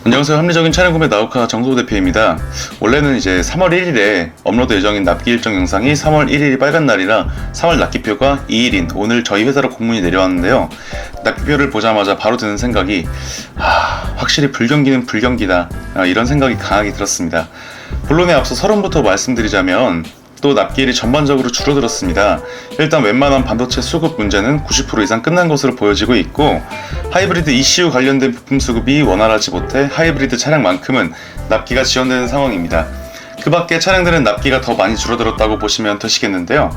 안녕하세요. 합리적인 차량 구매 나우카 정소 대표입니다. 원래는 이제 3월 1일에 업로드 예정인 납기 일정 영상이 3월 1일이 빨간 날이라 3월 납기표가 2일인 오늘 저희 회사로 공문이 내려왔는데요. 납기표를 보자마자 바로 드는 생각이 확실히 불경기는 불경기다, 이런 생각이 강하게 들었습니다. 본론에 앞서 서론부터 말씀드리자면 또 납기일이 전반적으로 줄어들었습니다. 일단 웬만한 반도체 수급 문제는 90% 이상 끝난 것으로 보여지고 있고, 하이브리드 ECU 관련된 부품 수급이 원활하지 못해 하이브리드 차량만큼은 납기가 지연되는 상황입니다. 그 밖에 차량들은 납기가 더 많이 줄어들었다고 보시면 되시겠는데요.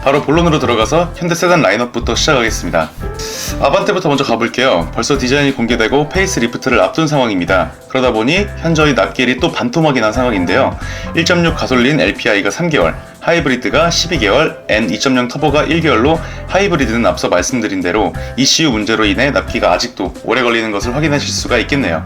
바로 본론으로 들어가서 현대 세단 라인업부터 시작하겠습니다. 아반떼부터 먼저 가볼게요. 벌써 디자인이 공개되고 페이스 리프트를 앞둔 상황입니다. 그러다 보니 현저히 납기일이 또 반토막이 난 상황인데요. 1.6 가솔린 LPI가 3개월, 하이브리드가 12개월, N2.0 터보가 1개월로 하이브리드는 앞서 말씀드린 대로 ECU 문제로 인해 납기가 아직도 오래 걸리는 것을 확인하실 수가 있겠네요.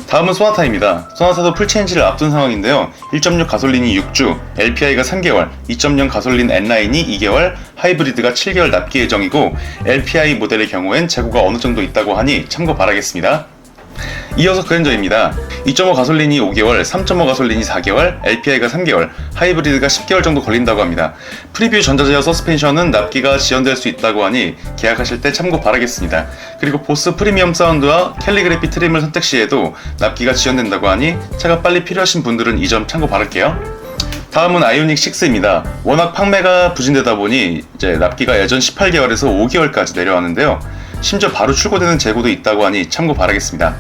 다음은 소나타입니다. 소나타도 풀체인지를 앞둔 상황인데요. 1.6 가솔린이 6주, LPI가 3개월, 2.0 가솔린 N라인이 2개월, 하이브리드가 7개월 납기 예정이고, LPI 모델의 경우엔 재고가 어느 정도 있다고 하니 참고 바라겠습니다. 이어서 그랜저입니다. 2.5 가솔린이 5개월, 3.5 가솔린이 4개월, LPI가 3개월, 하이브리드가 10개월 정도 걸린다고 합니다. 프리뷰 전자제어 서스펜션은 납기가 지연될 수 있다고 하니 계약하실 때 참고 바라겠습니다. 그리고 보스 프리미엄 사운드와 캘리그래피 트림을 선택 시에도 납기가 지연된다고 하니 차가 빨리 필요하신 분들은 이 점 참고 바랄게요. 다음은 아이오닉 6입니다. 워낙 판매가 부진되다 보니 이제 납기가 예전 18개월에서 5개월까지 내려왔는데요. 심지어 바로 출고되는 재고도 있다고 하니 참고 바라겠습니다.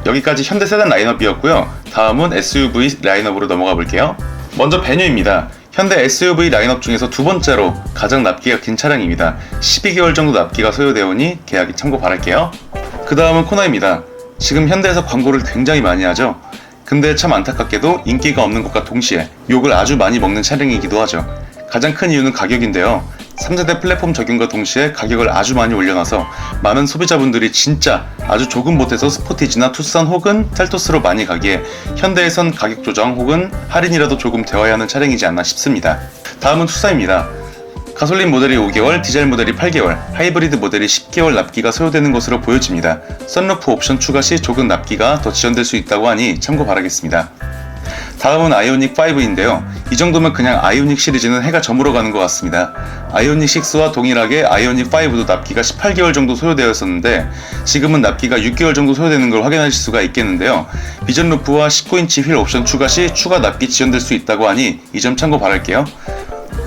여기까지 현대 세단 라인업이었고요. 다음은 SUV 라인업으로 넘어가 볼게요. 먼저 베뉴입니다. 현대 SUV 라인업 중에서 두 번째로 가장 납기가 긴 차량입니다. 12개월 정도 납기가 소요되어 오니 계약이 참고 바랄게요. 그 다음은 코나입니다. 지금 현대에서 광고를 굉장히 많이 하죠. 근데 참 안타깝게도 인기가 없는 것과 동시에 욕을 아주 많이 먹는 차량이기도 하죠. 가장 큰 이유는 가격인데요. 3세대 플랫폼 적용과 동시에 가격을 아주 많이 올려놔서 많은 소비자분들이 진짜 아주 조금 못해서 스포티지나 투싼 혹은 셀토스로 많이 가기에 현대에선 가격 조정 혹은 할인이라도 조금 되어야 하는 차량이지 않나 싶습니다. 다음은 투사입니다. 가솔린 모델이 5개월, 디젤 모델이 8개월, 하이브리드 모델이 10개월 납기가 소요되는 것으로 보여집니다. 썬루프 옵션 추가 시 조금 납기가 더 지연될 수 있다고 하니 참고 바라겠습니다. 다음은 아이오닉 5인데요. 이 정도면 그냥 아이오닉 시리즈는 해가 저물어 가는 것 같습니다. 아이오닉 6와 동일하게 아이오닉 5도 납기가 18개월 정도 소요되었었는데 지금은 납기가 6개월 정도 소요되는 걸 확인하실 수가 있겠는데요. 비전 루프와 19인치 휠 옵션 추가 시 추가 납기 지연될 수 있다고 하니 이 점 참고 바랄게요.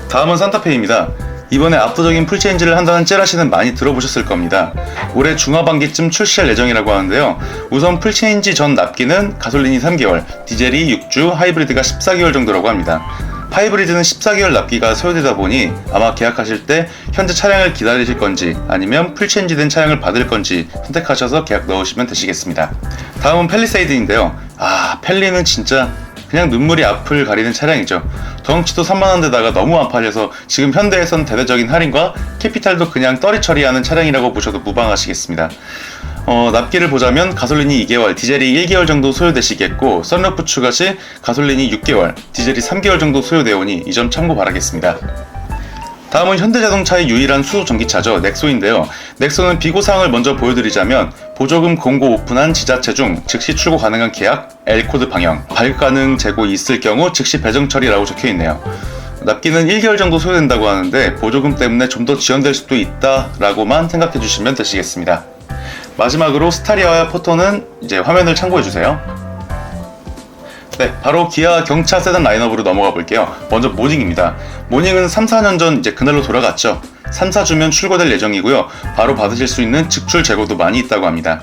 다음은 산타페입니다. 이번에 압도적인 풀체인지를 한다는 째라시는 많이 들어보셨을 겁니다. 올해 중하반기쯤 출시할 예정이라고 하는데요. 우선 풀체인지 전 납기는 가솔린이 3개월, 디젤이 6주, 하이브리드가 14개월 정도라고 합니다. 하이브리드는 14개월 납기가 소요되다 보니 아마 계약하실 때 현재 차량을 기다리실 건지 아니면 풀체인지 된 차량을 받을 건지 선택하셔서 계약 넣으시면 되시겠습니다. 다음은 팰리세이드인데요. 팰리는 진짜 그냥 눈물이 앞을 가리는 차량이죠. 덩치도 산만한데다가 너무 안 팔려서 지금 현대에선 대대적인 할인과 캐피탈도 그냥 떨이 처리하는 차량이라고 보셔도 무방하시겠습니다. 납기를 보자면 가솔린이 2개월, 디젤이 1개월 정도 소요되시겠고, 썬루프 추가 시 가솔린이 6개월, 디젤이 3개월 정도 소요되오니 이 점 참고 바라겠습니다. 다음은 현대자동차의 유일한 수소 전기차죠. 넥소인데요. 넥소는 비고사항을 먼저 보여드리자면 보조금 공고 오픈한 지자체 중 즉시 출고 가능한 계약, L코드 방영, 발급 가능 재고 있을 경우 즉시 배정 처리라고 적혀있네요. 납기는 1개월 정도 소요된다고 하는데 보조금 때문에 좀 더 지연될 수도 있다라고만 생각해 주시면 되시겠습니다. 마지막으로 스타리아와 포토는 이제 화면을 참고해 주세요. 네, 바로 기아 경차 세단 라인업으로 넘어가 볼게요. 먼저 모닝입니다. 모닝은 3, 4년 전 이제 그날로 돌아갔죠. 3, 4주면 출고될 예정이고요. 바로 받으실 수 있는 직출 재고도 많이 있다고 합니다.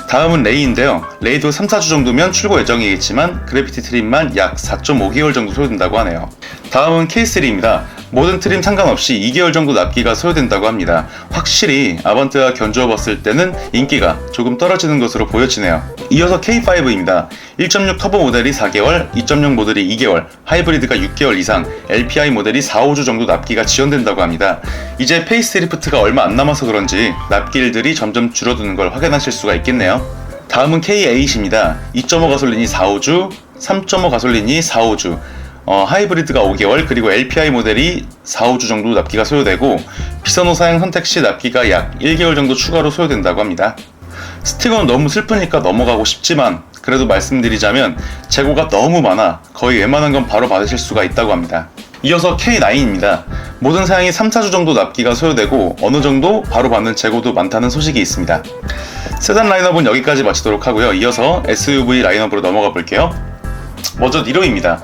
다음은 레이인데요. 레이도 3, 4주 정도면 출고 예정이겠지만 그래피티 트림만 약 4.5개월 정도 소요된다고 하네요. 다음은 K3입니다. 모든 트림 상관없이 2개월 정도 납기가 소요된다고 합니다. 확실히 아반떼와 견주어 봤을 때는 인기가 조금 떨어지는 것으로 보여지네요. 이어서 K5입니다. 1.6 터보 모델이 4개월, 2.0 모델이 2개월, 하이브리드가 6개월 이상, LPI 모델이 4, 5주 정도 납기가 지연된다고 합니다. 이제 페이스리프트가 얼마 안 남아서 그런지 납기일들이 점점 줄어드는 걸 확인하실 수가 있겠네요. 다음은 K8입니다. 2.5 가솔린이 4, 5주, 3.5 가솔린이 4, 5주, 하이브리드가 5개월, 그리고 LPI 모델이 4, 5주 정도 납기가 소요되고 비선호 사양 선택 시 납기가 약 1개월 정도 추가로 소요된다고 합니다. 스티커는 너무 슬프니까 넘어가고 싶지만 그래도 말씀드리자면 재고가 너무 많아 거의 웬만한 건 바로 받으실 수가 있다고 합니다. 이어서 K9입니다. 모든 사양이 3-4주 정도 납기가 소요되고 어느 정도 바로 받는 재고도 많다는 소식이 있습니다. 세단 라인업은 여기까지 마치도록 하고요. 이어서 SUV 라인업으로 넘어가 볼게요. 먼저 니로입니다.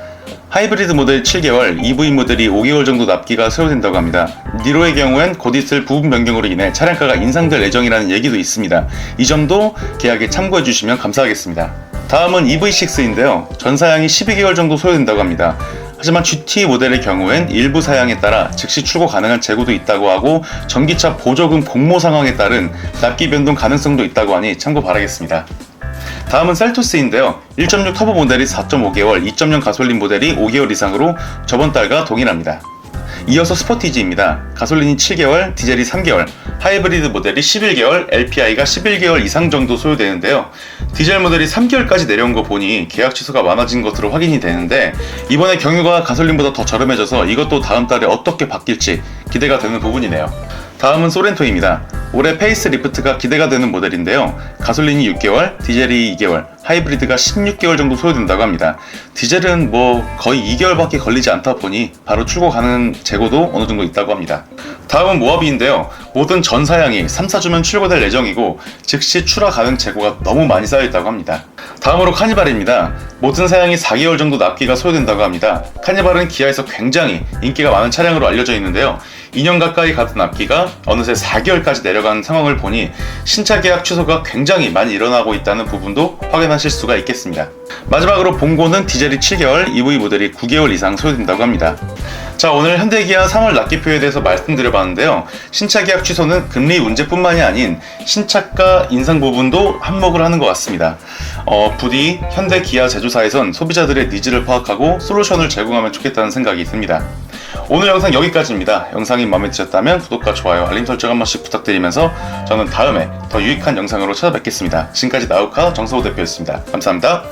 하이브리드 모델 7개월, EV 모델이 5개월 정도 납기가 소요된다고 합니다. 니로의 경우엔 곧 있을 부분 변경으로 인해 차량가가 인상될 예정이라는 얘기도 있습니다. 이 점도 계약에 참고해 주시면 감사하겠습니다. 다음은 EV6인데요. 전 사양이 12개월 정도 소요된다고 합니다. 하지만 GT 모델의 경우엔 일부 사양에 따라 즉시 출고 가능한 재고도 있다고 하고 전기차 보조금 공모 상황에 따른 납기 변동 가능성도 있다고 하니 참고 바라겠습니다. 다음은 셀토스인데요. 1.6 터보 모델이 4.5개월, 2.0 가솔린 모델이 5개월 이상으로 저번 달과 동일합니다. 이어서 스포티지입니다. 가솔린이 7개월, 디젤이 3개월, 하이브리드 모델이 11개월, LPI가 11개월 이상 정도 소요되는데요. 디젤 모델이 3개월까지 내려온 거 보니 계약 취소가 많아진 것으로 확인이 되는데 이번에 경유가 가솔린보다 더 저렴해져서 이것도 다음 달에 어떻게 바뀔지 기대가 되는 부분이네요. 다음은 소렌토입니다. 올해 페이스 리프트가 기대가 되는 모델인데요. 가솔린이 6개월, 디젤이 2개월, 하이브리드가 16개월 정도 소요된다고 합니다. 디젤은 거의 2개월밖에 걸리지 않다 보니 바로 출고 가는 재고도 어느 정도 있다고 합니다. 다음은 모하비인데요. 모든 전 사양이 3-4주면 출고될 예정이고 즉시 출하 가능 재고가 너무 많이 쌓여있다고 합니다. 다음으로 카니발입니다. 모든 사양이 4개월 정도 납기가 소요된다고 합니다. 카니발은 기아에서 굉장히 인기가 많은 차량으로 알려져 있는데요. 2년 가까이 가던 납기가 어느새 4개월까지 내려간 상황을 보니 신차 계약 취소가 굉장히 많이 일어나고 있다는 부분도 확인하실 수가 있겠습니다. 마지막으로 봉고는 디젤이 7개월, EV 모델이 9개월 이상 소요된다고 합니다. 자, 오늘 현대기아 3월 납기표에 대해서 말씀드려봤는데요. 신차 계약 취소는 금리 문제뿐만이 아닌 신차가 인상 부분도 한몫을 하는 것 같습니다. 부디 현대기아 제조사에선 소비자들의 니즈를 파악하고 솔루션을 제공하면 좋겠다는 생각이 듭니다. 오늘 영상 여기까지입니다. 영상이 마음에 드셨다면 구독과 좋아요, 알림 설정 한 번씩 부탁드리면서 저는 다음에 더 유익한 영상으로 찾아뵙겠습니다. 지금까지 나우카 정서호 대표였습니다. 감사합니다.